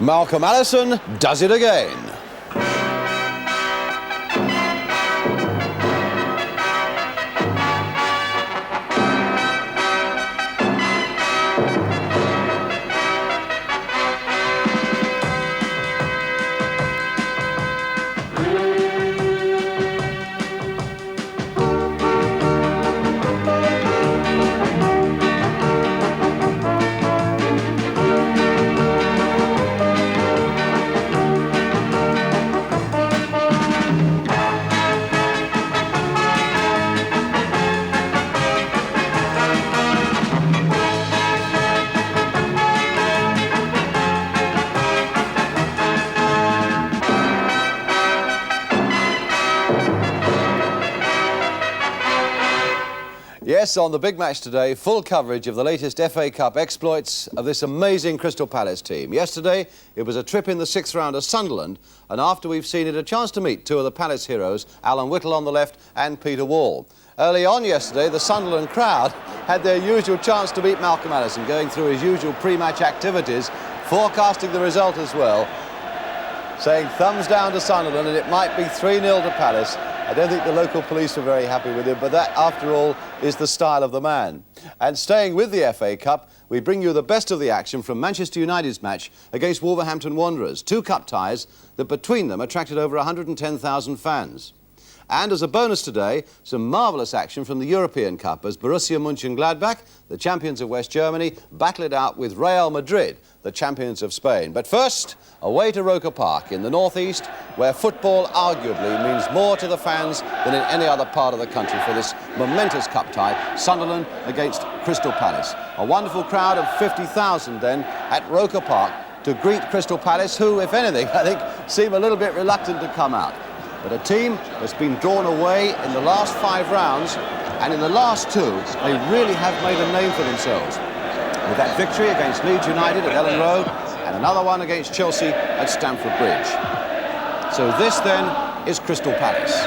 Malcolm Allison does it again. Yes, on the big match today, full coverage of the latest FA Cup exploits of this amazing Crystal Palace team. Yesterday, it was a trip in the sixth round of Sunderland, and after we've seen it, a chance to meet two of the Palace heroes, Alan Whittle on the left and Peter Wall. Early on yesterday, the Sunderland crowd had their usual chance to meet Malcolm Allison, going through his usual pre-match activities, forecasting the result as well, saying thumbs down to Sunderland, and it might be 3-0 to Palace. I don't think the local police were very happy with him, but that, after all, is the style of the man. And staying with the FA Cup, we bring you the best of the action from Manchester United's match against Wolverhampton Wanderers. Two cup ties that between them attracted over 110,000 fans. And as a bonus today, some marvellous action from the European Cup as Borussia Mönchengladbach, the champions of West Germany, battle it out with Real Madrid, the champions of Spain. But first, away to Roker Park in the northeast, where football arguably means more to the fans than in any other part of the country for this momentous cup tie, Sunderland against Crystal Palace. A wonderful crowd of 50,000 then at Roker Park to greet Crystal Palace, who, if anything, I think seem a little bit reluctant to come out. But a team that's been drawn away in the last 5 rounds, and in the last 2, they really have made a name for themselves. With that victory against Leeds United at Ellen Road, and another one against Chelsea at Stamford Bridge. So this, then, is Crystal Palace.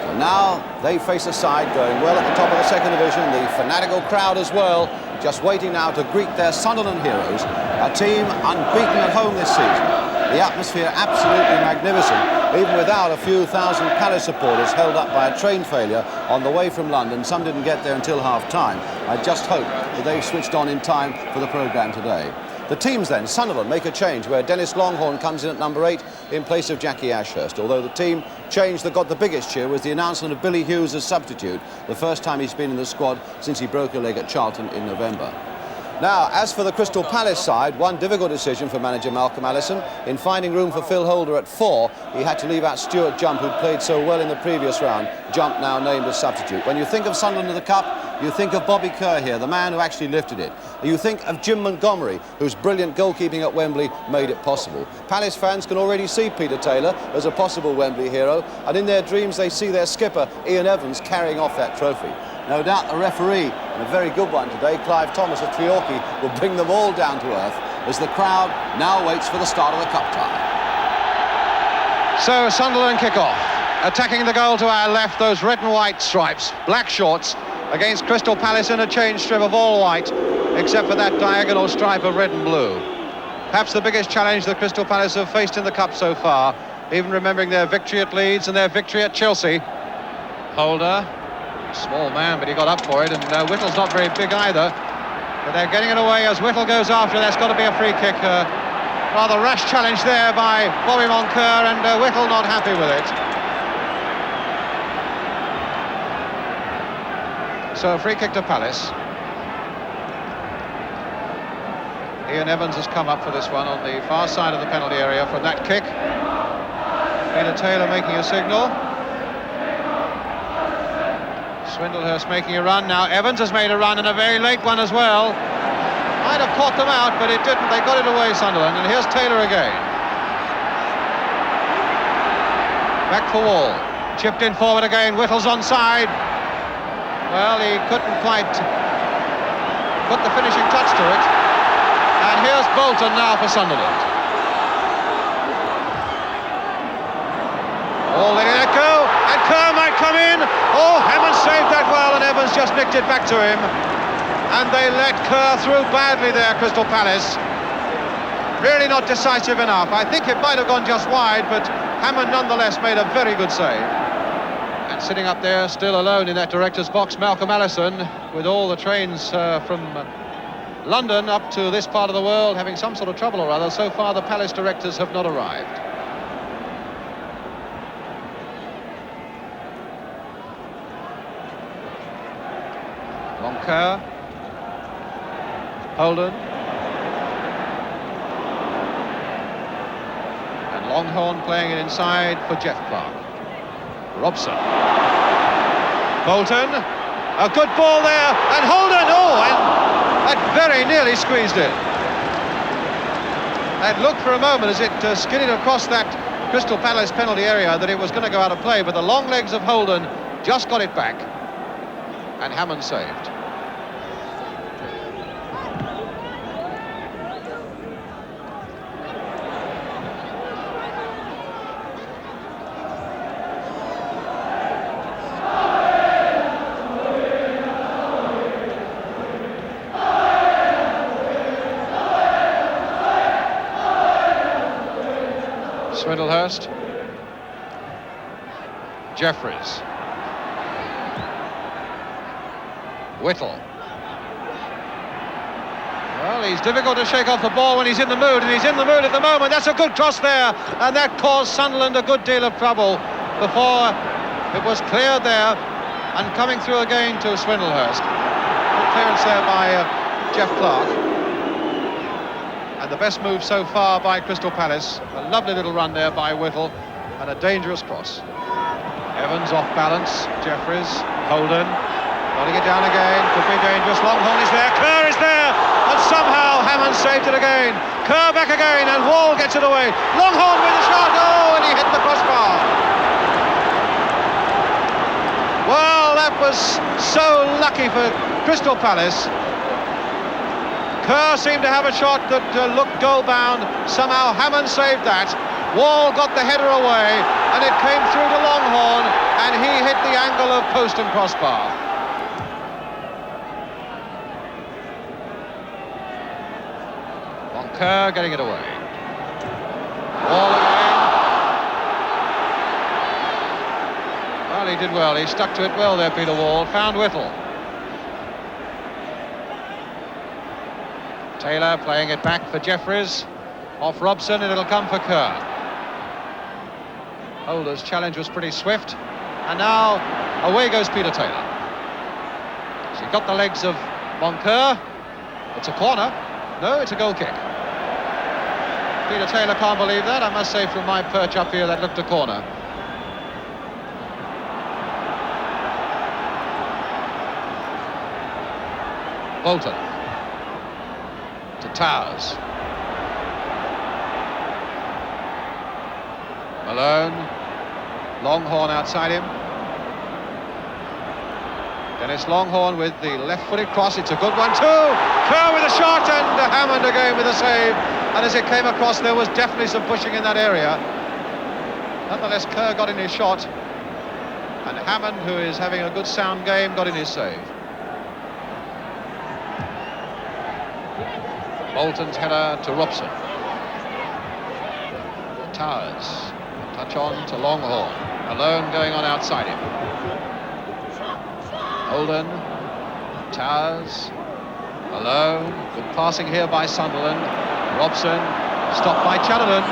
So now they face a side going well at the top of the second division, the fanatical crowd as well, just waiting now to greet their Sunderland heroes, a team unbeaten at home this season. The atmosphere absolutely magnificent, even without a few thousand Palace supporters held up by a train failure on the way from London. Some didn't get there until half-time. I just hope that they've switched on in time for the programme today. The teams then, Sunderland make a change where Dennis Longhorn comes in at number 8 in place of Jackie Ashurst, although the team change that got the biggest cheer was the announcement of Billy Hughes as substitute, the first time he's been in the squad since he broke a leg at Charlton in November. Now, as for the Crystal Palace side, one difficult decision for manager Malcolm Allison. In finding room for Phil Holder at 4, he had to leave out Stuart Jump, who'd played so well in the previous round. Jump now named as substitute. When you think of Sunderland in the Cup, you think of Bobby Kerr here, the man who actually lifted it. You think of Jim Montgomery, whose brilliant goalkeeping at Wembley made it possible. Palace fans can already see Peter Taylor as a possible Wembley hero, and in their dreams they see their skipper, Ian Evans, carrying off that trophy. No doubt the referee, and a very good one today, Clive Thomas of Treorchy, will bring them all down to earth as the crowd now waits for the start of the cup tie. So Sunderland kick off, attacking the goal to our left, those red and white stripes, black shorts, against Crystal Palace in a change strip of all white, except for that diagonal stripe of red and blue. Perhaps the biggest challenge that Crystal Palace have faced in the cup so far, even remembering their victory at Leeds and their victory at Chelsea. Holder. Small man, but he got up for it, and Whittle's not very big either. But they're getting it away as Whittle goes after. That's got to be a free kick. Rather rash challenge there by Bobby Moncur, and Whittle not happy with it. So a free kick to Palace. Ian Evans has come up for this one on the far side of the penalty area from that kick. Peter Taylor making a signal. Swindlehurst making a run now. Evans has made a run, and a very late one as well. Might have caught them out, but it didn't. They got it away, Sunderland. And here's Taylor again. Back for Wall. Chipped in forward again. Whittle's onside. Well, he couldn't quite put the finishing touch to it. And here's Bolton now for Sunderland. Oh, letting that go. And Kerr might come in. Oh, Hammond saved that well, and Evans just nicked it back to him. and they let Kerr through badly there, Crystal Palace. Really not decisive enough. I think it might have gone just wide, but Hammond nonetheless made a very good save. And sitting up there, still alone in that director's box, Malcolm Allison, with all the trains from London up to this part of the world having some sort of trouble or other. So far, the Palace directors have not arrived. Kerr, Holden, and Longhorn playing it inside for Jeff Clark. Robson, Bolton, a good ball there, and Holden, and that very nearly squeezed in. It looked for a moment as it skidded across that Crystal Palace penalty area that it was going to go out of play, but the long legs of Holden just got it back, and Hammond saved. Swindlehurst, Jeffries, Whittle. Well, he's difficult to shake off the ball when he's in the mood, and he's in the mood at the moment. That's a good cross there, and that caused Sunderland a good deal of trouble before it was cleared there, and coming through again to Swindlehurst. Good clearance there by Jeff Clark. And the best move so far by Crystal Palace. A lovely little run there by Whittle, and a dangerous cross. Evans off balance, Jeffries, Holden, putting it down again, could be dangerous. Longhorn is there, Kerr is there, and somehow Hammond saved it again. Kerr back again, and Wall gets it away. Longhorn with the shot, and he hit the crossbar. Well, that was so lucky for Crystal Palace. Kerr seemed to have a shot that looked goal-bound. Somehow Hammond saved that. Wall got the header away, and it came through to Longhorn, and he hit the angle of post and crossbar. Kerr getting it away. Wall again. Well, he did well. He stuck to it well there, Peter Wall. Found Whittle. Taylor playing it back for Jeffries. Off Robson, and it'll come for Kerr. Holder's challenge was pretty swift. And now away goes Peter Taylor. So he got the legs of Moncur. It's a corner. No, it's a goal kick. Peter Taylor can't believe that. I must say, from my perch up here, that looked a corner. Bolton to Towers. Malone. Longhorn outside him. Dennis Longhorn with the left-footed cross. It's a good one too. Kerr with a shot, and Hammond again with a save. And as it came across, there was definitely some pushing in that area. Nonetheless, Kerr got in his shot, and Hammond, who is having a good sound game, got in his save. Bolton's header to Robson. Towers, touch on to Longhorn. Malone going on outside him. Holden, Towers, Malone. Good passing here by Sunderland. Robson, stopped by Chatterton.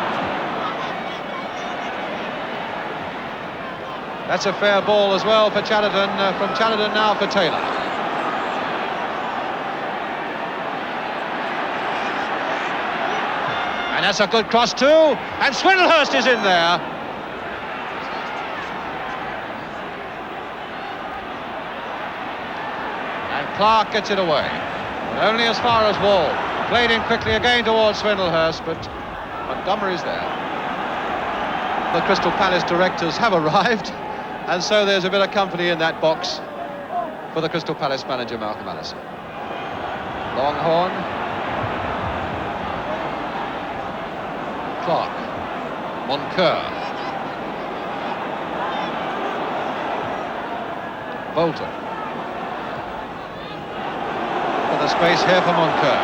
That's a fair ball as well for Chatterton. From Chatterton now for Taylor. And that's a good cross too. And Swindlehurst is in there. And Clark gets it away. But only as far as Wall. Played in quickly again towards Swindlehurst, but Montgomery's there. The Crystal Palace directors have arrived, and so there's a bit of company in that box for the Crystal Palace manager, Malcolm Allison. Longhorn. Clark. Moncur. Bolton. the space here for Moncur.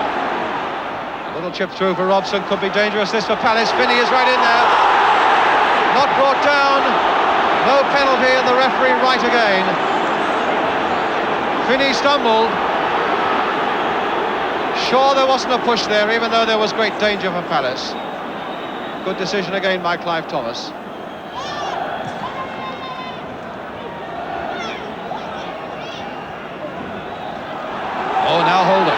A little chip through for Robson, could be dangerous. This for Palace. Finney is right in there. Not brought down. No penalty, and the referee right again. Finney stumbled. Sure, there wasn't a push there, even though there was great danger for Palace. Good decision again by Clive Thomas. Oh, now Holden.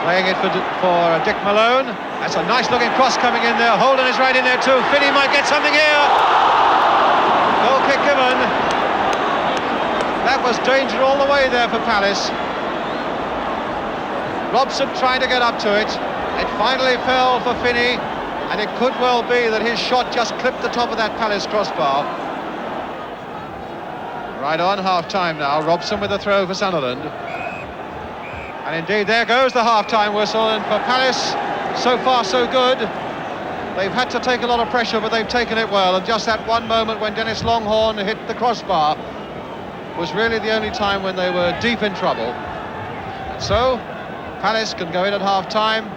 Playing it for Dick Malone. That's a nice looking cross coming in there. Holden is right in there too. Finney might get something here. Goal kick given. That was danger all the way there for Palace. Robson trying to get up to it. It finally fell for Finney, and it could well be that his shot just clipped the top of that Palace crossbar. Right on half-time now. Robson with a throw for Sunderland. And indeed, there goes the half-time whistle, and for Palace, so far so good. They've had to take a lot of pressure, but they've taken it well, and just that one moment when Dennis Longhorn hit the crossbar was really the only time when they were deep in trouble. And so, Palace can go in at half-time,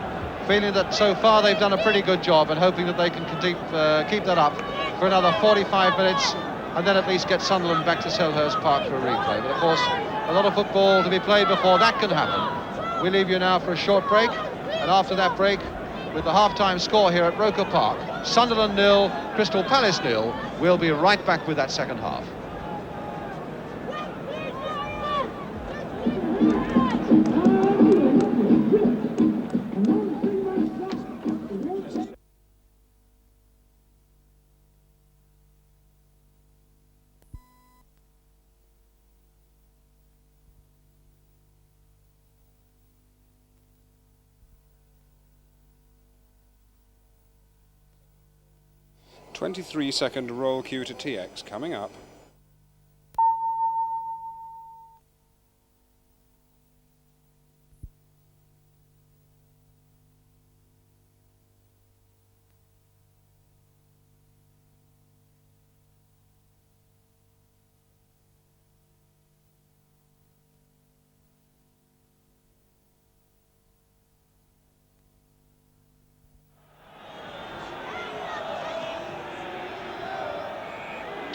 feeling that so far they've done a pretty good job, and hoping that they can keep that up for another 45 minutes, and then at least get Sunderland back to Selhurst Park for a replay. But of course, a lot of football to be played before that can happen. We leave you now for a short break, and after that break, with the half-time score here at Roker Park, Sunderland 0, Crystal Palace 0, we'll be right back with that second half. "23-second roll cue to TX coming up."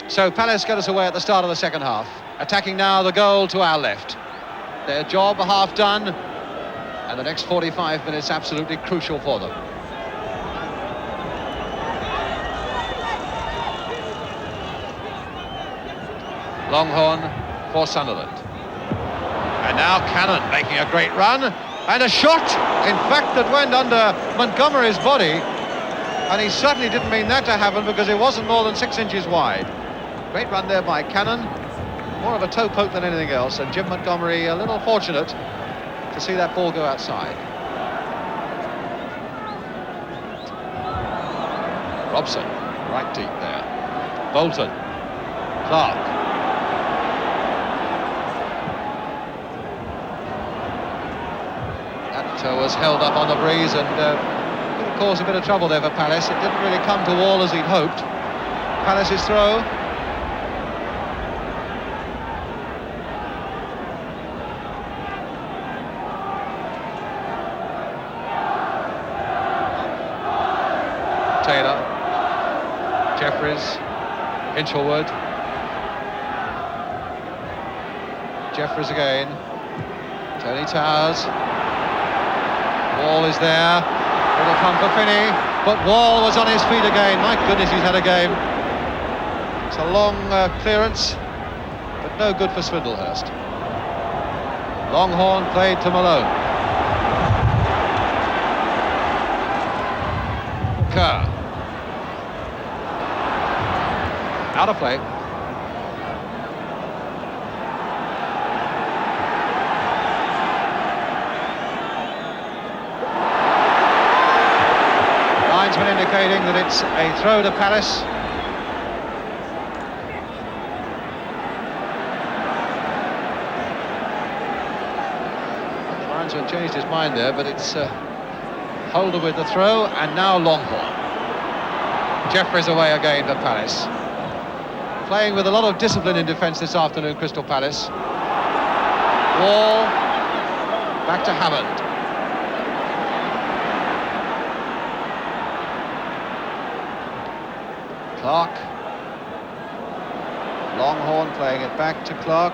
So Palace get us away at the start of the second half. Attacking now the goal to our left. Their job half done, and the next 45 minutes absolutely crucial for them. Longhorn for Sunderland. And now Cannon making a great run, and a shot, in fact, that went under Montgomery's body, and he certainly didn't mean that to happen because it wasn't more than 6 inches wide. Great run there by Cannon, more of a toe poke than anything else, and Jim Montgomery a little fortunate to see that ball go outside. Robson, right deep there. Bolton, Clark. That was held up on the breeze and could cause a bit of trouble there for Palace. It didn't really come to Wall as he'd hoped. Palace's throw. Taylor, Jeffries, Hinchelwood, Jeffries again, Tony Towers, Wall is there, little come for Finney, but Wall was on his feet again. My goodness, he's had a game. It's a long clearance, but no good for Swindlehurst. Longhorn played to Malone. Kerr. Out of play. Linesman indicating that it's a throw to Palace. The linesman changed his mind there, but it's Holder with the throw, and now Longhorn. Jeffries away again for Palace. Playing with a lot of discipline in defence this afternoon, Crystal Palace. Wall. Back to Hammond. Clark. Longhorn playing it back to Clark.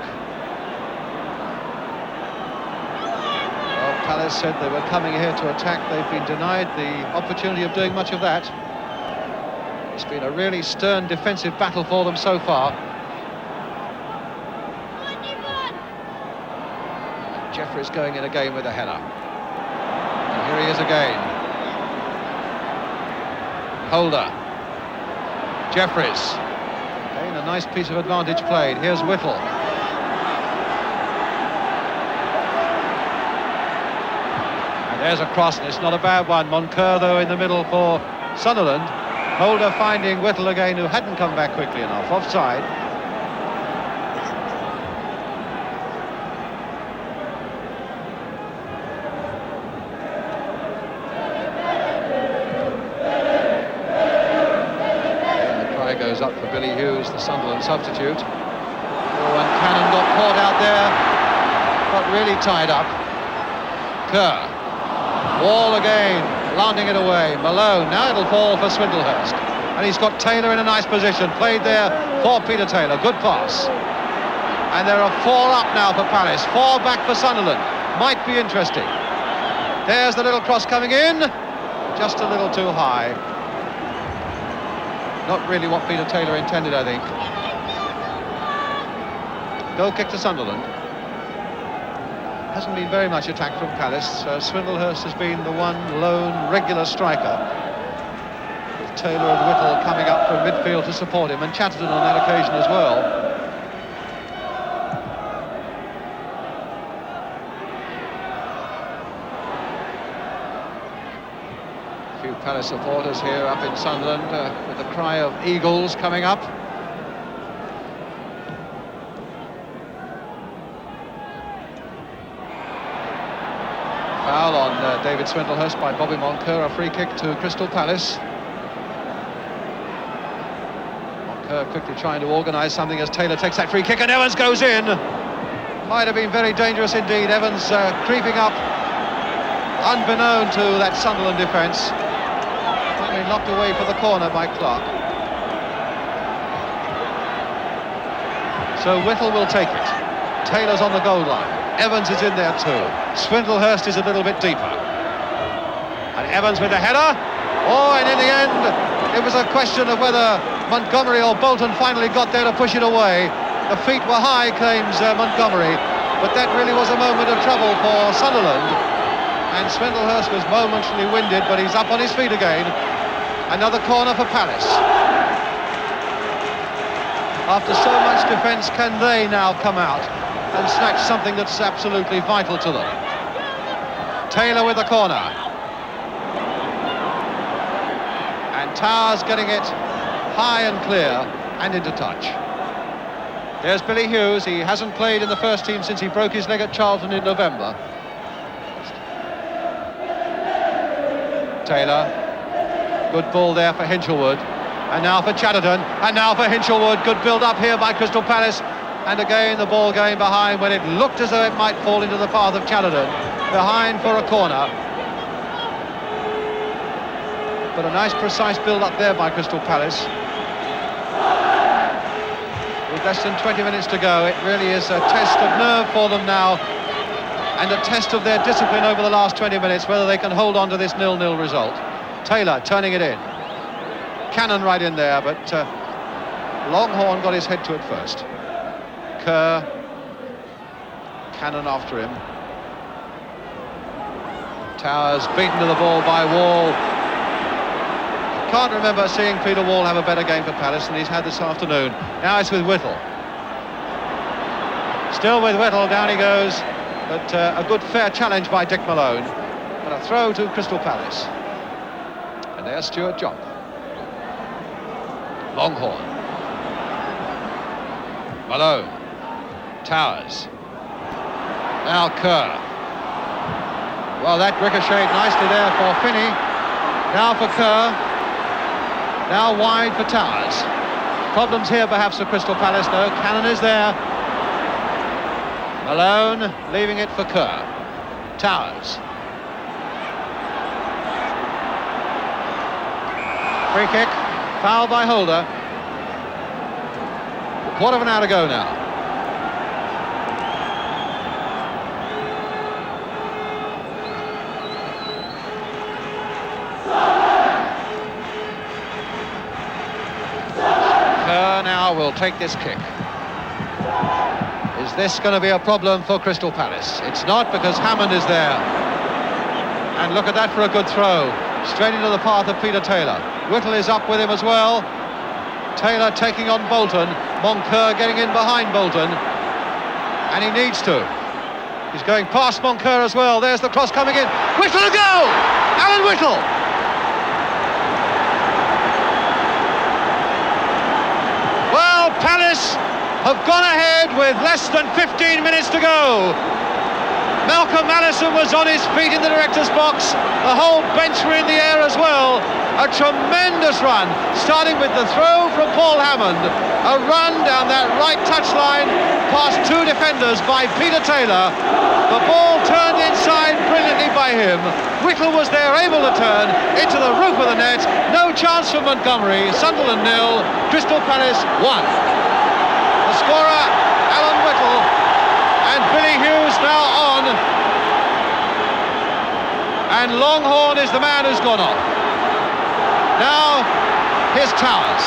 Well, Palace said they were coming here to attack. They've been denied the opportunity of doing much of that. It's been a really stern defensive battle for them so far. Jeffries going in again with a header. And here he is again. Holder. Jeffries. Again, a nice piece of advantage played. Here's Whittle. And there's a cross, and it's not a bad one. Moncur, though, in the middle for Sunderland. Holder finding Whittle again, who hadn't come back quickly enough. Offside. Goes up for Billy Hughes, the Sunderland substitute. Oh, and Cannon got caught out there, got really tied up. Kerr. Wall again, landing it away. Malone, now it'll fall for Swindlehurst. And he's got Taylor in a nice position, played there for Peter Taylor, good pass. And there are 4 up now for Palace, 4 back for Sunderland. Might be interesting. There's the little cross coming in, just a little too high. Not really what Peter Taylor intended, I think. Goal kick to Sunderland. Hasn't been very much attack from Palace. Swindlehurst has been the one lone regular striker, with Taylor and Whittle coming up from midfield to support him, and Chatterton on that occasion as well. Palace supporters here up in Sunderland with the cry of Eagles coming up. Foul on David Swindlehurst by Bobby Moncur, a free kick to Crystal Palace. Moncur quickly trying to organise something as Taylor takes that free kick, and Evans goes in. Might have been very dangerous indeed. Evans creeping up unbeknown to that Sunderland defence. Knocked away for the corner by Clark. So Whittle will take it. Taylor's on the goal line. Evans is in there too. Swindlehurst is a little bit deeper. And Evans with the header. Oh, and in the end, it was a question of whether Montgomery or Bolton finally got there to push it away. The feet were high, claims Montgomery, but that really was a moment of trouble for Sunderland. And Swindlehurst was momentarily winded, but he's up on his feet again. Another corner for Palace. After so much defence, can they now come out and snatch something that's absolutely vital to them? Taylor with the corner. And Towers getting it high and clear and into touch. There's Billy Hughes. He hasn't played in the first team since he broke his leg at Charlton in November. Taylor. Good ball there for Hinchelwood, and now for Chatterton, and now for Hinchelwood. Good build-up here by Crystal Palace, and again the ball going behind when it looked as though it might fall into the path of Chatterton. Behind for a corner. But a nice precise build-up there by Crystal Palace. With less than 20 minutes to go, it really is a test of nerve for them now, and a test of their discipline over the last 20 minutes, whether they can hold on to this 0-0 result. Taylor turning it in. Cannon right in there, but Longhorn got his head to it first. Kerr. Cannon after him. Towers beaten to the ball by Wall. Can't remember seeing Peter Wall have a better game for Palace than he's had this afternoon. Now it's with Whittle. Still with Whittle, down he goes. But a good fair challenge by Dick Malone. But a throw to Crystal Palace. And there's Stuart Jopp. Longhorn. Malone. Towers. Now Kerr. Well, that ricocheted nicely there for Finney. Now for Kerr. Now wide for Towers. Problems here perhaps for Crystal Palace, though. Cannon is there. Alone, leaving it for Kerr. Towers. Free kick, foul by Holder. Quarter of an hour to go now. Kerr now will take this kick. Is this going to be a problem for Crystal Palace? It's not, because Hammond is there. And look at that for a good throw. Straight into the path of Peter Taylor. Whittle is up with him as well. Taylor taking on Bolton. Moncur getting in behind Bolton. And he needs to. He's going past Moncur as well. There's the cross coming in. Whittle to go! Alan Whittle! Well, Palace have gone ahead with less than 15 minutes to go. Malcolm Allison was on his feet in the director's box. The whole bench were in the air as well. A tremendous run, starting with the throw from Paul Hammond. A run down that right touchline, past two defenders by Peter Taylor. The ball turned inside brilliantly by him. Whittle was there, able to turn into the roof of the net. No chance for Montgomery. Sunderland 0, Crystal Palace 1. The scorer, Alan Whittle, and Billy Hughes now on. And Longhorn is the man who's gone off. Now, here's Towers.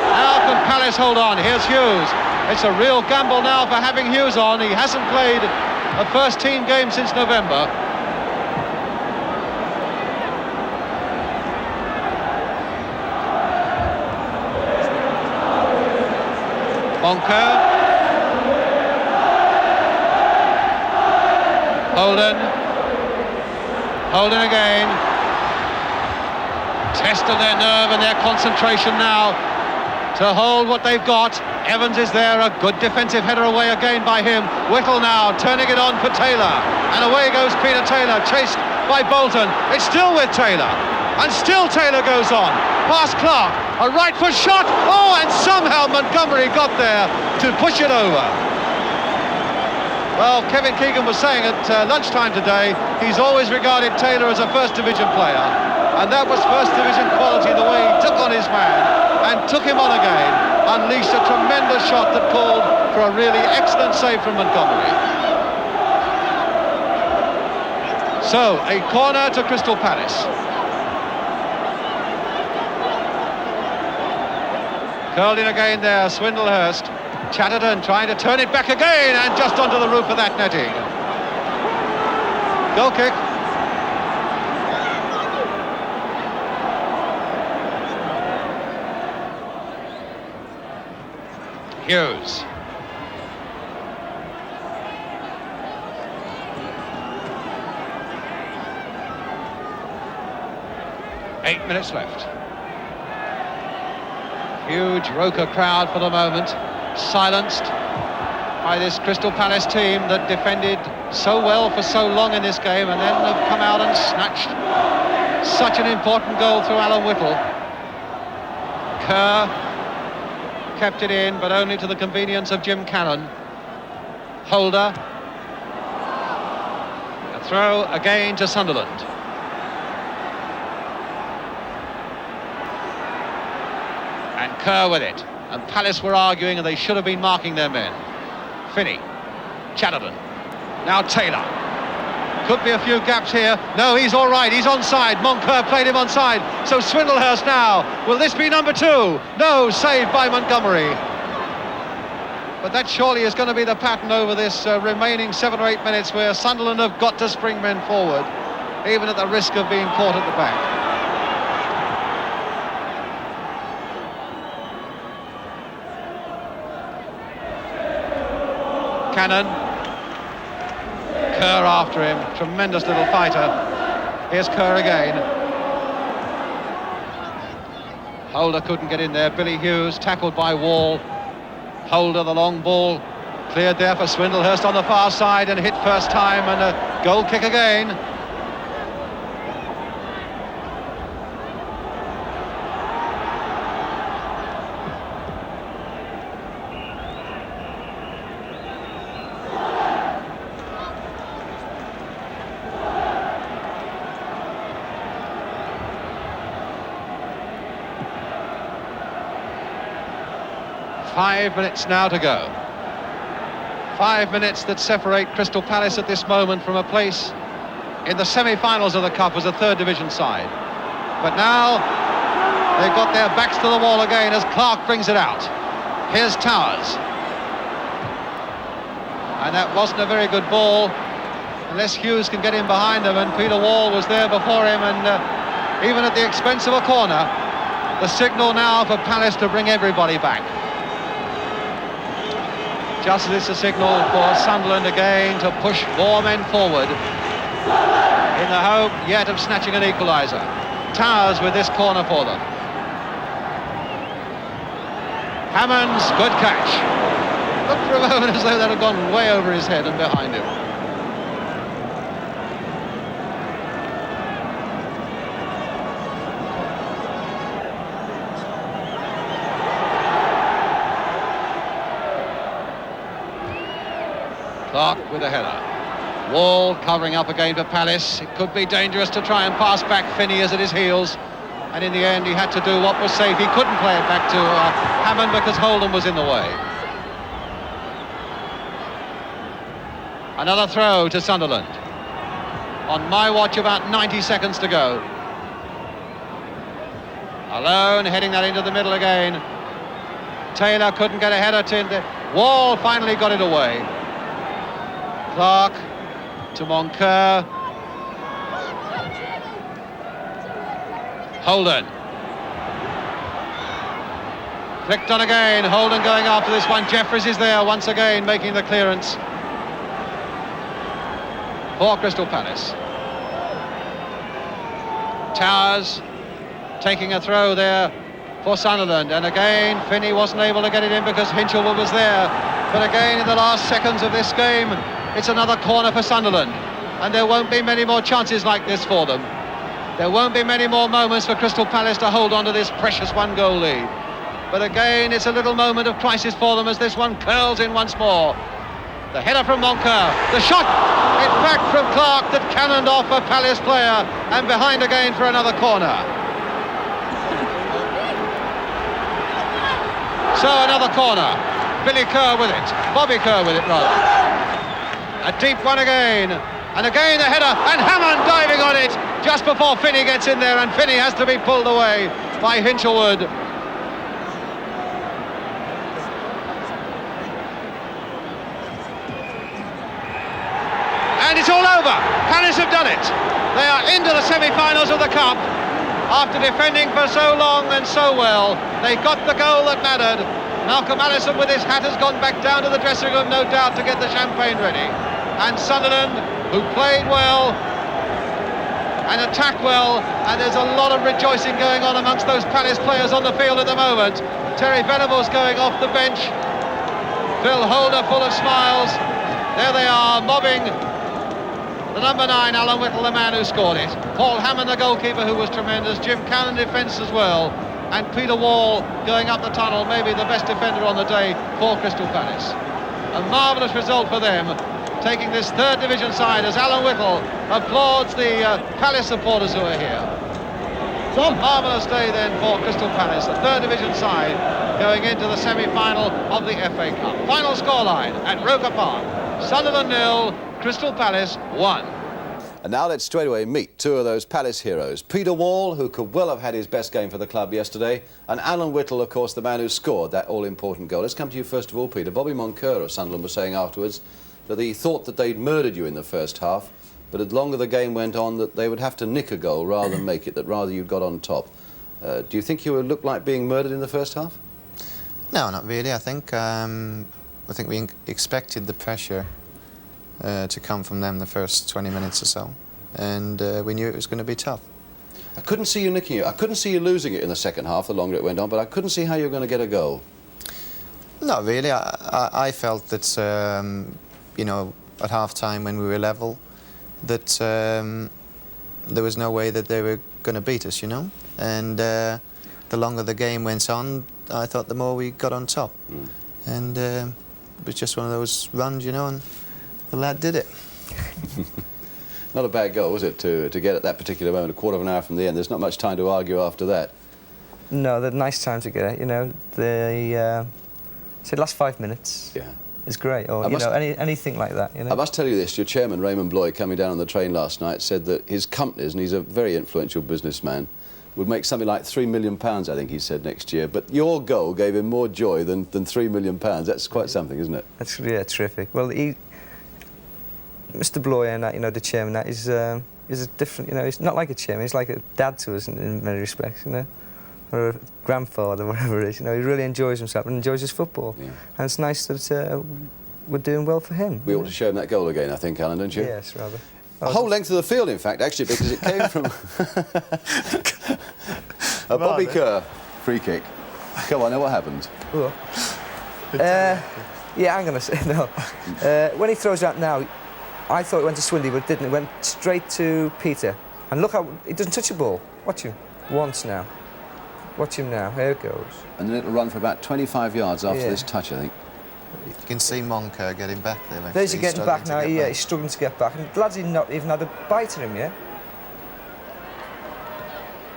Now can Palace hold on? Here's Hughes. It's a real gamble now for having Hughes on. He hasn't played a first-team game since November. Moncur. Holden again. Testing their nerve and their concentration now to hold what they've got. Evans is there, a good defensive header away again by him. Whittle now turning it on for Taylor. And away goes Peter Taylor, chased by Bolton. It's still with Taylor. And still Taylor goes on. Past Clark, a right foot shot. Oh, and somehow Montgomery got there to push it over. Well, Kevin Keegan was saying at lunchtime today, he's always regarded Taylor as a first division player. And that was first division quality, the way he took on his man and took him on again. Unleashed a tremendous shot that called for a really excellent save from Montgomery. So, a corner to Crystal Palace. Curled in again there, Swindlehurst. Chatterton trying to turn it back again and just onto the roof of that netting. Goal kick. Hughes. Eight minutes left. Huge Roker crowd for the moment, silenced by this Crystal Palace team that defended so well for so long in this game and then have come out and snatched such an important goal through Alan Whittle. Kerr kept it in, but only to the convenience of Jim Cannon. Holder. A throw again to Sunderland. And Kerr with it. And Palace were arguing, and they should have been marking their men. Finney. Chatterton. Now Taylor. Could be a few gaps here. No, he's all right. He's onside. Moncur played him onside. So Swindlehurst now. Will this be number 2? No, saved by Montgomery. But that surely is going to be the pattern over this remaining 7 or 8 minutes, where Sunderland have got to spring men forward, even at the risk of being caught at the back. Cannon. Kerr after him. Tremendous little fighter. Here's Kerr again. Holder couldn't get in there. Billy Hughes tackled by Wall. Holder, the long ball, cleared there for Swindlehurst on the far side and hit first time, and a goal kick again. 5 minutes now to go. 5 minutes that separate Crystal Palace at this moment from a place in the semi-finals of the Cup as a third division side. But now they've got their backs to the wall again as Clark brings it out. Here's Towers. And that wasn't a very good ball, unless Hughes can get in behind them, and Peter Wall was there before him, and even at the expense of a corner, the signal now for Palace to bring everybody back. Just as it's a signal for Sunderland again to push more men forward in the hope yet of snatching an equaliser. Towers with this corner for them. Hammond's good catch. Looked for a moment as though that had gone way over his head and behind him. Clark with a header. Wall covering up again for Palace. It could be dangerous to try and pass back Finney as at his heels. And in the end, he had to do what was safe. He couldn't play it back to Hammond because Holden was in the way. Another throw to Sunderland. On my watch, about 90 seconds to go. Alone, heading that into the middle again. Taylor couldn't get a header to Wall finally got it away. Clark to Moncur. Holden. Flicked on again. Holden going after this one. Jeffries is there once again, making the clearance for Crystal Palace. Towers taking a throw there for Sunderland, and again Finney wasn't able to get it in because Hinchelwood was there. But again, in the last seconds of this game, it's another corner for Sunderland, and there won't be many more chances like this for them. There won't be many more moments for Crystal Palace to hold on to this precious one-goal lead. But again, it's a little moment of crisis for them as this one curls in once more. The header from Moncur, the shot, in fact, from Clark that cannoned off a Palace player, and behind again for another corner. So another corner. Billy Kerr with it, Bobby Kerr with it rather. A deep one again, and again the header, and Hammond diving on it just before Finney gets in there, and Finney has to be pulled away by Hinchelwood. And it's all over. Palace have done it. They are into the semi-finals of the Cup. After defending for so long and so well, they got the goal that mattered. Malcolm Allison with his hat has gone back down to the dressing room, no doubt, to get the champagne ready. And Sunderland, who played well and attacked well, and there's a lot of rejoicing going on amongst those Palace players on the field at the moment. Terry Venables going off the bench. Phil Holder full of smiles. There they are, mobbing the number 9, Alan Whittle, the man who scored it. Paul Hammond, the goalkeeper, who was tremendous. Jim Cannon, defence as well. And Peter Wall going up the tunnel, maybe the best defender on the day for Crystal Palace. A marvellous result for them, taking this third division side as Alan Whittle applauds the Palace supporters who are here. A marvellous day then for Crystal Palace, the third division side going into the semi-final of the FA Cup. Final scoreline at Roker Park. Sunderland 0, Crystal Palace 1. And now let's straight away meet two of those Palace heroes. Peter Wall, who could well have had his best game for the club yesterday, and Alan Whittle, of course, the man who scored that all-important goal. Let's come to you first of all, Peter. Bobby Moncur of Sunderland was saying afterwards that he thought that they'd murdered you in the first half, but the longer the game went on, that they would have to nick a goal rather than make it, that rather you got on top. Do you think you would look like being murdered in the first half? No, not really. I think we expected the pressure to come from them the first 20 minutes or so, and we knew it was going to be tough. I couldn't see you nicking it. I couldn't see you losing it in the second half the longer it went on, but I couldn't see how you were going to get a goal. Not really. I felt that, you know, at half-time when we were level, that there was no way that they were going to beat us, you know. And the longer the game went on, I thought the more we got on top. And it was just one of those runs, you know, and the lad did it. Not a bad goal, was it, to get at that particular moment, a quarter of an hour from the end? There's not much time to argue after that. No, the nice time to get it, you know. He said last 5 minutes. Yeah. It's great, or anything like that. You know. I must tell you this, your chairman, Raymond Bloy, coming down on the train last night, said that his companies, and he's a very influential businessman, would make something like £3 million, I think he said, next year. But your goal gave him more joy than £3 million. That's quite something, isn't it? That's terrific. Well, Mr. Bloy and that, the chairman, that is a different, he's not like a chairman. He's like a dad to us in many respects, or a grandfather, whatever it is. He really enjoys himself and enjoys his football. Yeah. And it's nice that we're doing well for him. We ought to show him that goal again, I think, Alan, don't you? Yes, rather. The whole length of the field, in fact, actually, because it came from a Bobby Kerr free kick. Come on, now what happened? Yeah, I'm going to say no. When he throws out now, I thought it went to Swindy, but it didn't. It went straight to Peter. And look how he doesn't touch the ball. Watch him. Once now. Watch him now. Here it goes. And then it'll run for about 25 yards after this touch, I think. You can see Monker getting back there. Actually. There's he getting back now. Yeah, he's struggling to get back. And the lads not even had a bite at him yet.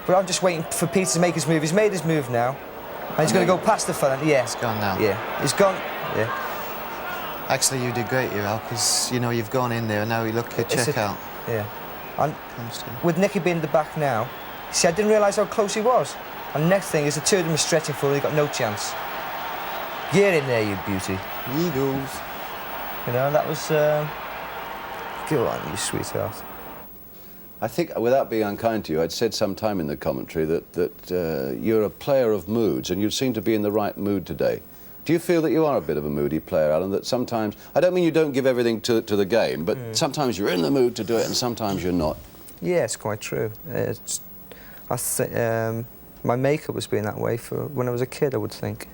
But I'm just waiting for Peter to make his move. He's made his move now. And he's going to go past the fella. Yeah. He's gone now. Yeah. He's gone. Yeah. Actually, you did great, Al, because, you've gone in there and now you look at check out. Yeah. And with Nicky being in the back now, see, I didn't realise how close he was. And the next thing is the two of them are stretching for him, they've got no chance. Get in there, you beauty. Eagles. That was... Go on, you sweetheart. I think, without being unkind to you, I'd said some time in the commentary that you're a player of moods, and you seem to be in the right mood today. Do you feel that you are a bit of a moody player, Alan, that sometimes... I don't mean you don't give everything to the game, but sometimes you're in the mood to do it and sometimes you're not. Yeah, it's quite true. I think my makeup was being that way for when I was a kid, I would think.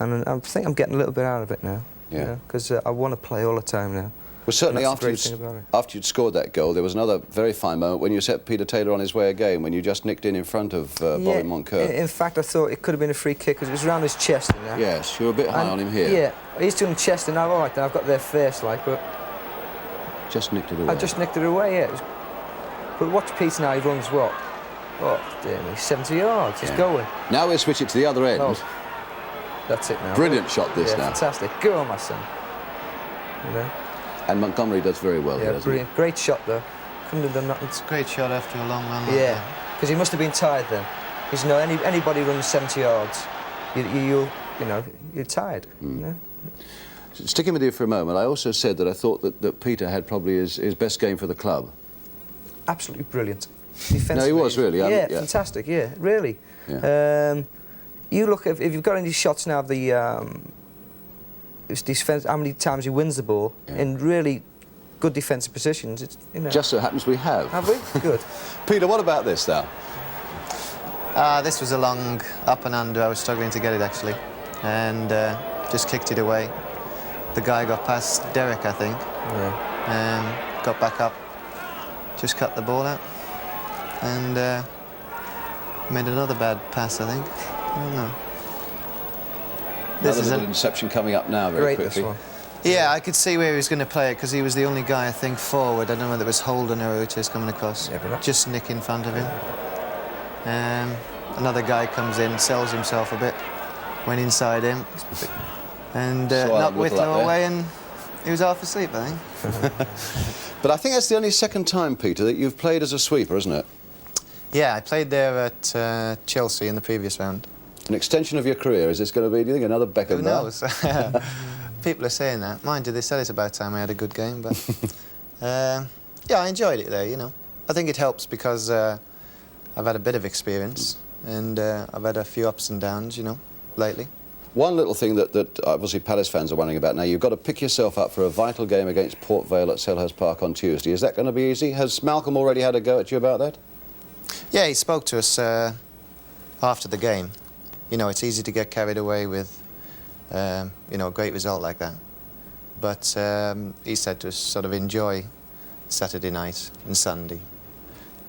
And I think I'm getting a little bit out of it now. Yeah. Because I want to play all the time now. Well, certainly after you'd scored that goal, there was another very fine moment when you set Peter Taylor on his way again, when you just nicked in front of Bobby Moncur. In fact, I thought it could have been a free kick because it was around his chest. Yes, you were a bit high on him here. Yeah, he's doing chest and now, all right, then I've got their face, but... Just nicked it away. I just nicked it away, yeah. But watch Peter now, he runs what? Oh, dear me, 70 yards, he's going. Now we'll switch it to the other end. Oh, that's it now. Brilliant shot this now. Fantastic. Go on, my son. And Montgomery does very well here, doesn't brilliant. Great shot, though. Couldn't have done nothing. It's a great shot after a long run. Yeah, because he must have been tired then. Because, anybody runs 70 yards, you're tired. Sticking with you for a moment, I also said that I thought that Peter had probably his best game for the club. Absolutely brilliant. No, he was really. Yeah, fantastic, yeah, really. Yeah. You look, if you've got any shots now of the... how many times he wins the ball in really good defensive positions. It's, Just so happens we have. Have we? Good. Peter, what about this now? This was a long up and under. I was struggling to get it, actually. And just kicked it away. The guy got past Derek, I think. Yeah. Got back up. Just cut the ball out. And made another bad pass, I think. I don't know. This is an interception coming up now very quickly. This one. Yeah, I could see where he was going to play it because he was the only guy, I think, forward. I don't know whether it was Holden or Uchis coming across. Yeah, just nick in front of him. Another guy comes in, sells himself a bit, went inside him, and knocked Whitlow away, and he was half asleep, I think. But I think that's the only second time, Peter, that you've played as a sweeper, isn't it? Yeah, I played there at Chelsea in the previous round. An extension of your career, is this going to be, do you think, another Beckham? Who knows? People are saying that. Mind you, they said it's about time I had a good game, but... yeah, I enjoyed it there, I think it helps because I've had a bit of experience and I've had a few ups and downs, lately. One little thing that obviously Palace fans are wondering about now, you've got to pick yourself up for a vital game against Port Vale at Selhurst Park on Tuesday. Is that going to be easy? Has Malcolm already had a go at you about that? Yeah, he spoke to us after the game. It's easy to get carried away with, a great result like that. But he said to us, sort of enjoy Saturday night and Sunday.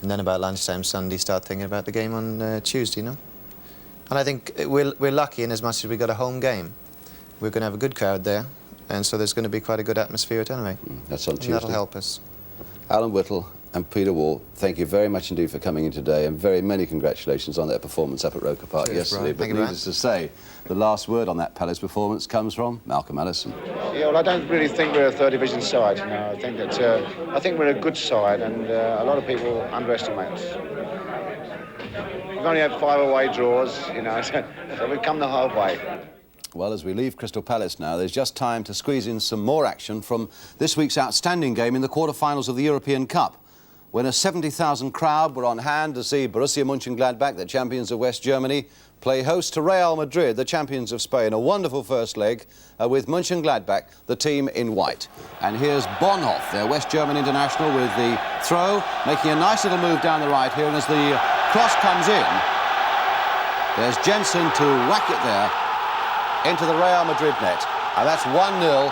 And then about lunchtime Sunday, start thinking about the game on Tuesday, And I think we're lucky in as much as we got a home game. We're going to have a good crowd there, and so there's going to be quite a good atmosphere at anyway. That's on Tuesday. And that'll help us. Alan Whittle And Peter Wall, thank you very much indeed for coming in today, and very many congratulations on that performance up at Roker Park yesterday. But needless to say, the last word on that Palace performance comes from Malcolm Allison. Yeah, well, I don't really think we're a third division side. You know, I think we're a good side, and a lot of people underestimate us. We've only had 5 away draws, you know, so we've come the hard way. Well, as we leave Crystal Palace now, there's just time to squeeze in some more action from this week's outstanding game in the quarter-finals of the European Cup, when a 70,000 crowd were on hand to see Borussia Mönchengladbach, the champions of West Germany, play host to Real Madrid, the champions of Spain. A wonderful first leg with Mönchengladbach, the team in white. And here's Bonhoff, their West German international, with the throw, making a nice little move down the right here. And as the cross comes in, there's Jensen to whack it there into the Real Madrid net. And that's 1-0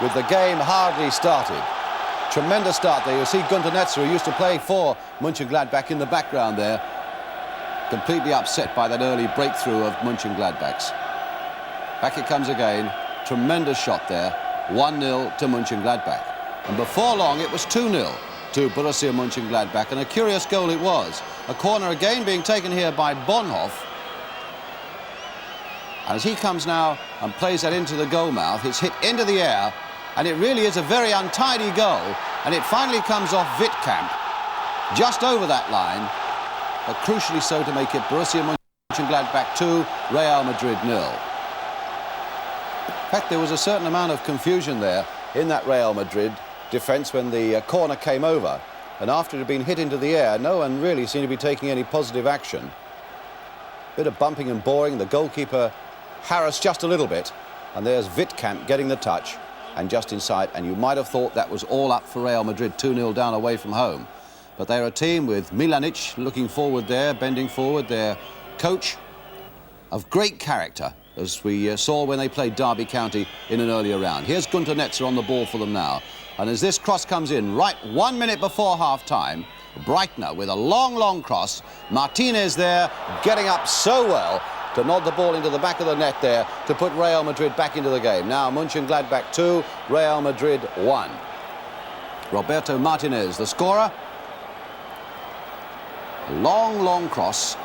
with the game hardly started. Tremendous start there. You'll see Gunter Netzer, who used to play for Mönchengladbach, in the background there, completely upset by that early breakthrough of Mönchengladbach's. Back it comes again. Tremendous shot there. 1-0 to Mönchengladbach. And before long, it was 2-0 to Borussia Mönchengladbach. And a curious goal it was. A corner again being taken here by Bonhoff. And as he comes now and plays that into the goal mouth, it's hit into the air. And it really is a very untidy goal, and it finally comes off Wittkamp, just over that line, but crucially so to make it Borussia Mönchengladbach 2, Real Madrid 0. In fact, there was a certain amount of confusion there in that Real Madrid defence when the corner came over, and after it had been hit into the air, no one really seemed to be taking any positive action. Bit of bumping and boring, the goalkeeper harassed just a little bit, and there's Wittkamp getting the touch. And just inside, and you might have thought that was all up for Real Madrid, 2-0 down away from home. But they're a team with Milanic looking forward there, bending forward, their coach of great character, as we saw when they played Derby County in an earlier round. Here's Gunter Netzer on the ball for them now. And as this cross comes in, right 1 minute before half-time, Breitner with a long, long cross. Martinez there, getting up so well to nod the ball into the back of the net there to put Real Madrid back into the game. Now Mönchengladbach 2, Real Madrid 1. Roberto Martinez, the scorer. A long, long cross.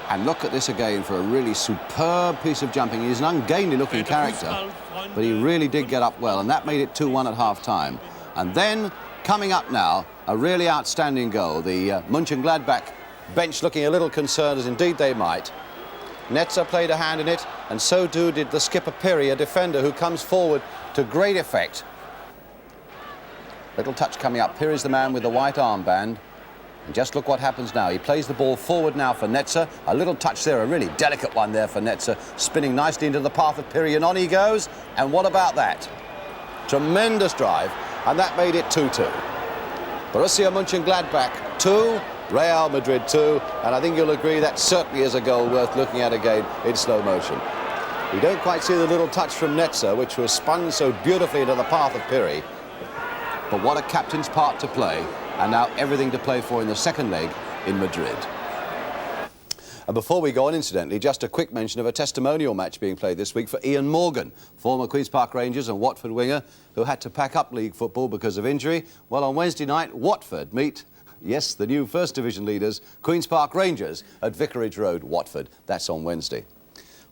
And look at this again for a really superb piece of jumping. He's an ungainly looking character, but he really did get up well, and that made it 2-1 at half-time. And then, coming up now, a really outstanding goal. The Mönchengladbach bench looking a little concerned, as indeed they might. Netzer played a hand in it, and so too did the skipper Piri, a defender who comes forward to great effect. Little touch coming up. Piri's the man with the white armband. And just look what happens now. He plays the ball forward now for Netzer. A little touch there, a really delicate one there for Netzer, spinning nicely into the path of Piri, and on he goes. And what about that? Tremendous drive, and that made it 2-2. Borussia Mönchengladbach 2, Real Madrid 2, and I think you'll agree that certainly is a goal worth looking at again in slow motion. We don't quite see the little touch from Netzer, which was spun so beautifully into the path of Piri. But what a captain's part to play, and now everything to play for in the second leg in Madrid. And before we go on, incidentally, just a quick mention of a testimonial match being played this week for Ian Morgan, former Queen's Park Rangers and Watford winger, who had to pack up league football because of injury. Well, on Wednesday night, Watford meet, yes, the new First Division leaders, Queen's Park Rangers, at Vicarage Road, Watford. That's on Wednesday.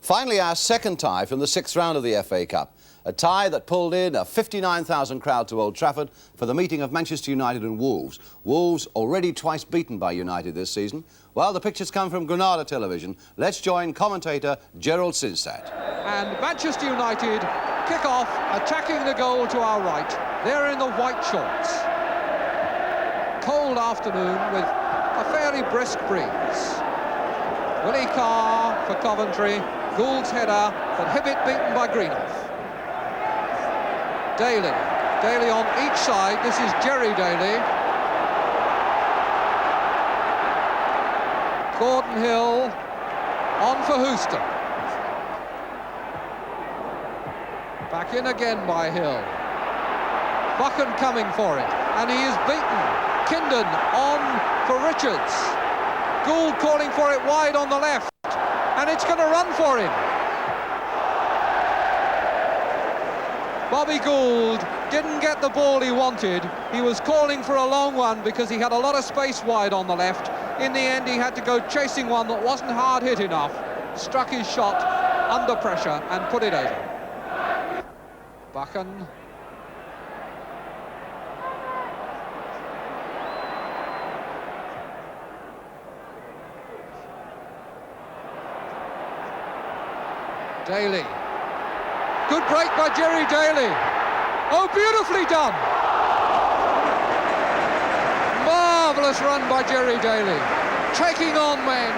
Finally, our second tie from the sixth round of the FA Cup. A tie that pulled in a 59,000 crowd to Old Trafford for the meeting of Manchester United and Wolves. Wolves already twice beaten by United this season. Well, the pictures come from Granada Television. Let's join commentator Gerald Sinsat. And Manchester United kick off, attacking the goal to our right. They're in the white shorts. Cold afternoon with a fairly brisk breeze. Willie Carr for Coventry. Gould's header, but Hibbett beaten by Greenough. Daly on each side. This is Jerry Daly. Gordon Hill on for Houston. Back in again by Hill. Buchan coming for it, and he is beaten. Kindon on for Richards. Gould calling for it wide on the left, and it's going to run for him. Bobby Gould didn't get the ball he wanted. He was calling for a long one because he had a lot of space wide on the left. In the end, he had to go chasing one that wasn't hard hit enough, struck his shot under pressure and put it over. Buchan. Daly. Good break by Jerry Daly. Oh, beautifully done. Marvellous run by Jerry Daly. Taking on men,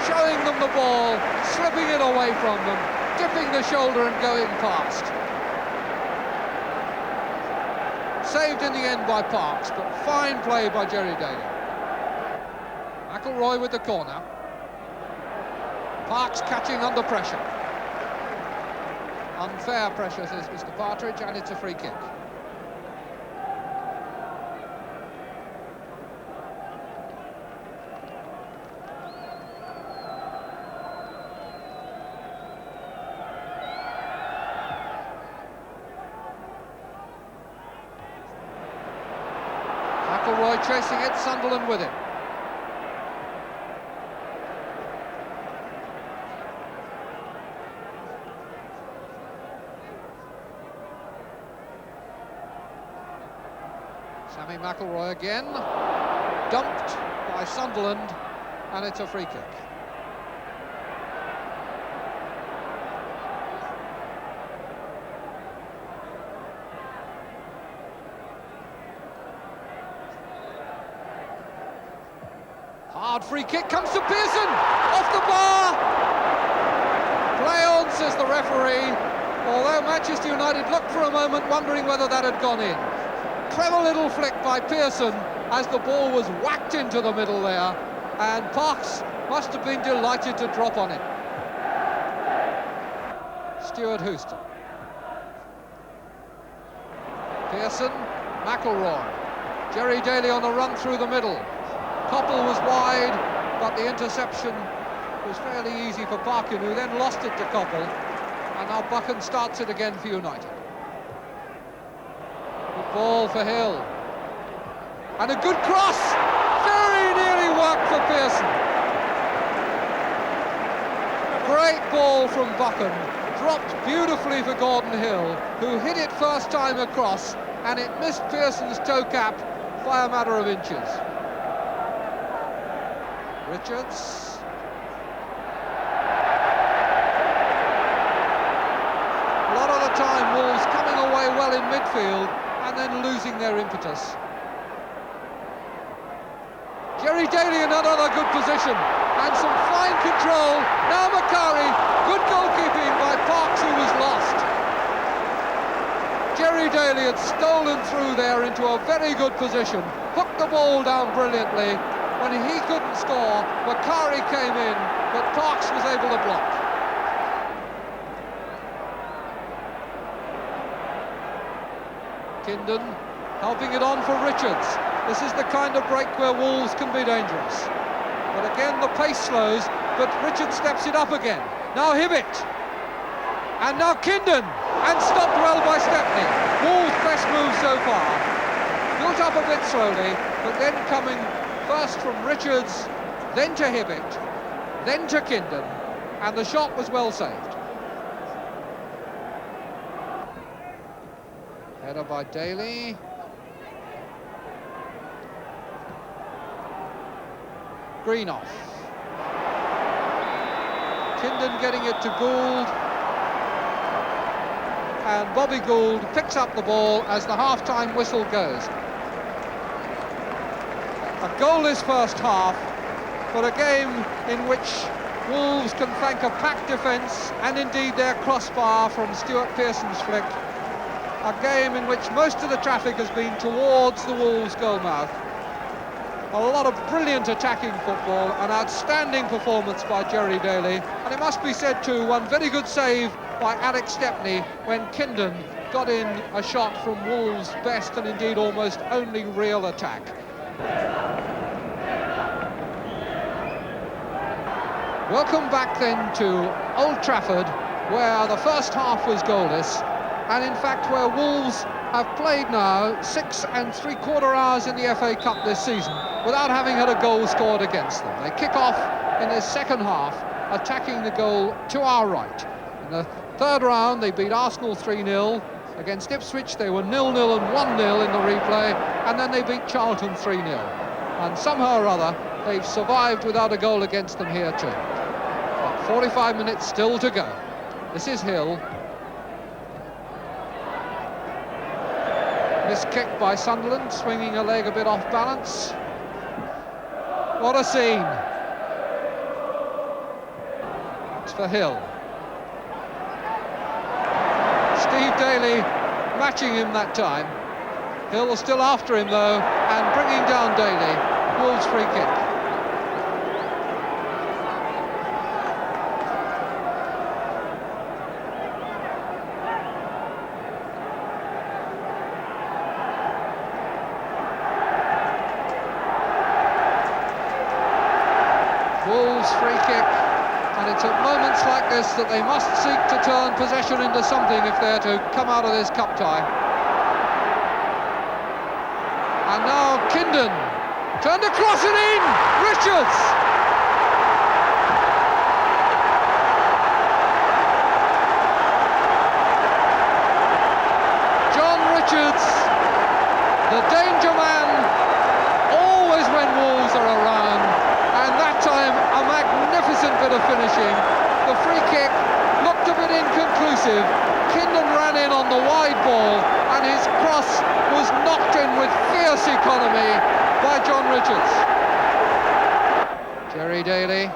showing them the ball, slipping it away from them, dipping the shoulder and going past. Saved in the end by Parks, but fine play by Jerry Daly. McElroy with the corner. Parks catching under pressure. Unfair pressure, says Mr. Partridge, and it's a free kick. McElroy chasing it, Sunderland with him. Sammy McElroy again, dumped by Sunderland, and it's a free kick. Hard free kick comes to Pearson, off the bar. Play on, says the referee, although Manchester United looked for a moment wondering whether that had gone in. Clever little flick by Pearson as the ball was whacked into the middle there, and Parks must have been delighted to drop on it. Stuart Houston. Pearson, McElroy. Jerry Daly on the run through the middle. Koppel was wide, but the interception was fairly easy for Parkin, who then lost it to Koppel, and now Buchan starts it again for United. Good ball for Hill. And a good cross! Very nearly worked for Pearson. Great ball from Buchan. Dropped beautifully for Gordon Hill, who hit it first time across, and it missed Pearson's toe cap by a matter of inches. Richards. A lot of the time, Wolves coming away well in midfield and then losing their impetus. Jerry Daly in another good position, and some fine control. Now Macari, good goalkeeping by Parks, who was lost. Jerry Daly had stolen through there into a very good position, hooked the ball down brilliantly. When he couldn't score, Macari came in, but Parks was able to block. Kindon helping it on for Richards. This is the kind of break where Wolves can be dangerous. But again, the pace slows, but Richards steps it up again. Now Hibbett. And now Kindon. And stopped well by Stepney. Wolves' best move so far. Built up a bit slowly, but then coming first from Richards, then to Hibbett, then to Kindon, and the shot was well saved. Header by Daly. Greenoff. Kindon getting it to Gould. And Bobby Gould picks up the ball as the half-time whistle goes. A goalless first half, but a game in which Wolves can thank a packed defence and indeed their crossbar from Stuart Pearson's flick. A game in which most of the traffic has been towards the Wolves' goalmouth. A lot of brilliant attacking football, an outstanding performance by Jerry Daly, and it must be said too, one very good save by Alex Stepney when Kindon got in a shot from Wolves' best and indeed almost only real attack. Welcome back then to Old Trafford, where the first half was goalless, and in fact where Wolves have played now 6 3/4 hours in the FA Cup this season without having had a goal scored against them. They kick off in the second half, attacking the goal to our right. In the third round, they beat Arsenal 3-0. Against Ipswich, they were 0-0 and 1-0 in the replay, and then they beat Charlton 3-0. And somehow or other, they've survived without a goal against them here too. But 45 minutes still to go. This is Hill. Missed kick by Sunderland, swinging a leg a bit off balance. What a scene. It's for Hill. Steve Daly matching him that time. Hill still after him though, and bringing down Daly. Wolves free kick. Wolves free kick, and it's at moments like this that they must seek to turn possession into something if they're to come out of this cup tie. And now Kindon turned across and in! Richards! John Richards, the danger man, always when Wolves are around. And that time, a magnificent bit of finishing. The free kick looked a bit inconclusive. Kindon ran in on the wide ball, and his cross was knocked in with fierce economy by John Richards. Jerry Daly.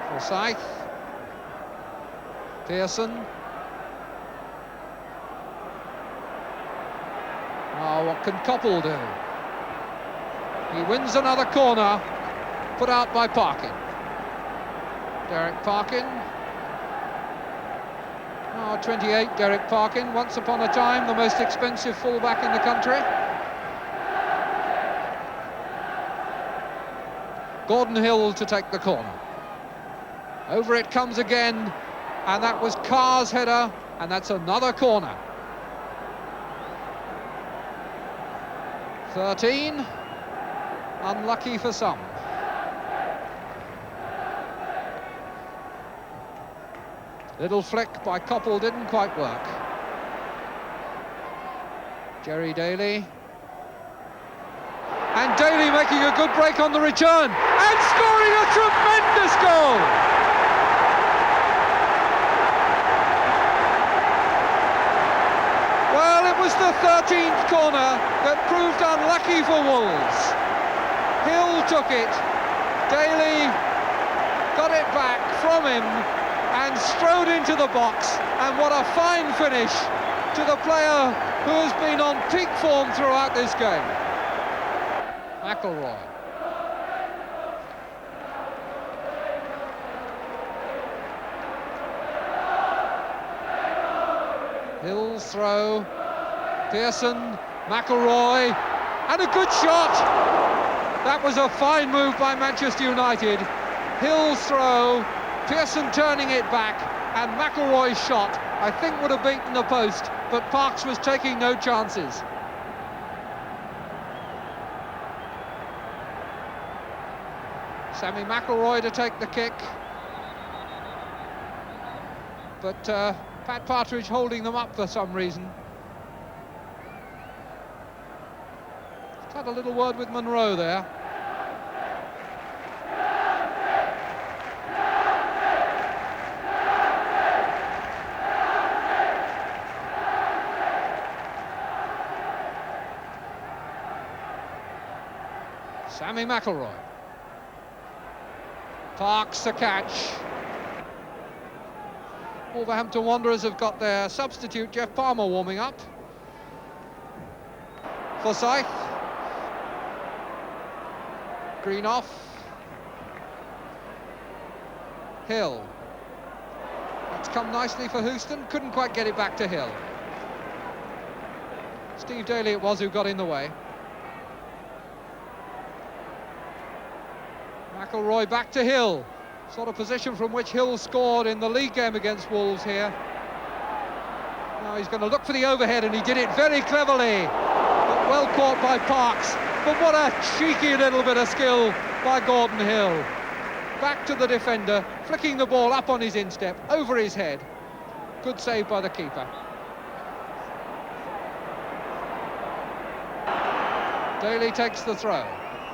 Forsyth. Pearson. Oh, what can Coppell do? He wins another corner, put out by Parkin. Derek Parkin. Oh, 28, Derek Parkin, once upon a time the most expensive fullback in the country. Gordon Hill to take the corner. Over it comes again, and that was Carr's header, and that's another corner. 13, unlucky for some. Little flick by Coppell didn't quite work. Jerry Daly. And Daly making a good break on the return and scoring a tremendous goal! Well, it was the 13th corner that proved unlucky for Wolves. Hill took it, Daly got it back from him and strode into the box, and what a fine finish to the player who has been on peak form throughout this game. McElroy. Hill's throw, Pearson, McElroy, and a good shot! That was a fine move by Manchester United. Hill's throw, Pearson turning it back, and McElroy's shot, I think, would have beaten the post, but Parks was taking no chances. Sammy McElroy to take the kick, but Pat Partridge holding them up for some reason. Had a little word with Monroe there. Sammy McElroy. Parks the catch. Wolverhampton Wanderers have got their substitute, Jeff Palmer, warming up. Forsyth. Green off. Hill. That's come nicely for Houston, couldn't quite get it back to Hill. Steve Daly it was who got in the way. McElroy back to Hill. Sort of position from which Hill scored in the league game against Wolves here. Now he's going to look for the overhead, and he did it very cleverly. But well caught by Parks. But what a cheeky little bit of skill by Gordon Hill. Back to the defender, flicking the ball up on his instep, over his head. Good save by the keeper. Daly takes the throw.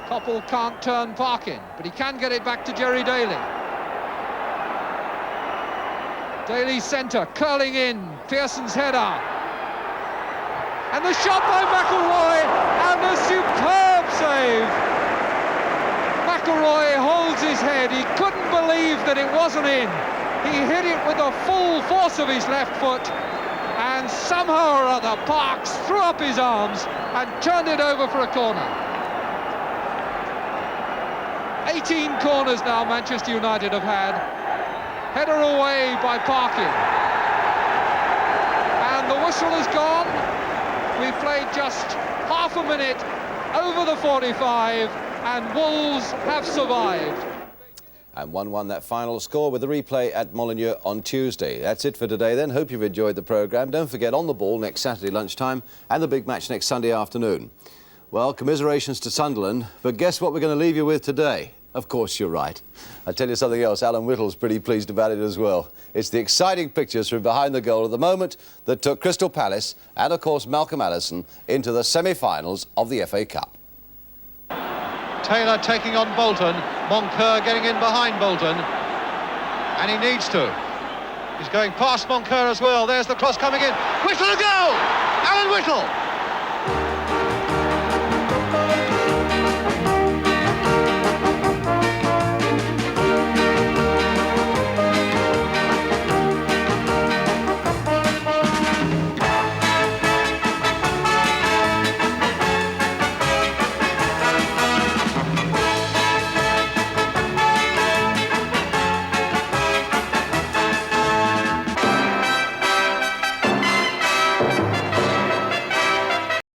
Coppell can't turn Parkin, but he can get it back to Jerry Daly. Daly's centre, curling in, Pearson's header. And the shot by McElroy, and a superb save. McElroy holds his head, he couldn't believe that it wasn't in. He hit it with the full force of his left foot, and somehow or other Parks threw up his arms and turned it over for a corner. 18 corners now Manchester United have had. Header away by Parkin. And the whistle is gone. We've played just half a minute over the 45, and Wolves have survived. And 1-1 that final score with the replay at Molineux on Tuesday. That's it for today then. Hope you've enjoyed the programme. Don't forget, On the Ball next Saturday lunchtime and the big match next Sunday afternoon. Well, commiserations to Sunderland, but guess what we're going to leave you with today? Of course you're right. I'll tell you something else, Alan Whittle's pretty pleased about it as well. It's the exciting pictures from behind the goal at the moment that took Crystal Palace and, of course, Malcolm Allison into the semi-finals of the FA Cup. Taylor taking on Bolton. Moncur getting in behind Bolton. And he needs to. He's going past Moncur as well. There's the cross coming in. Whittle a goal! Alan Whittle!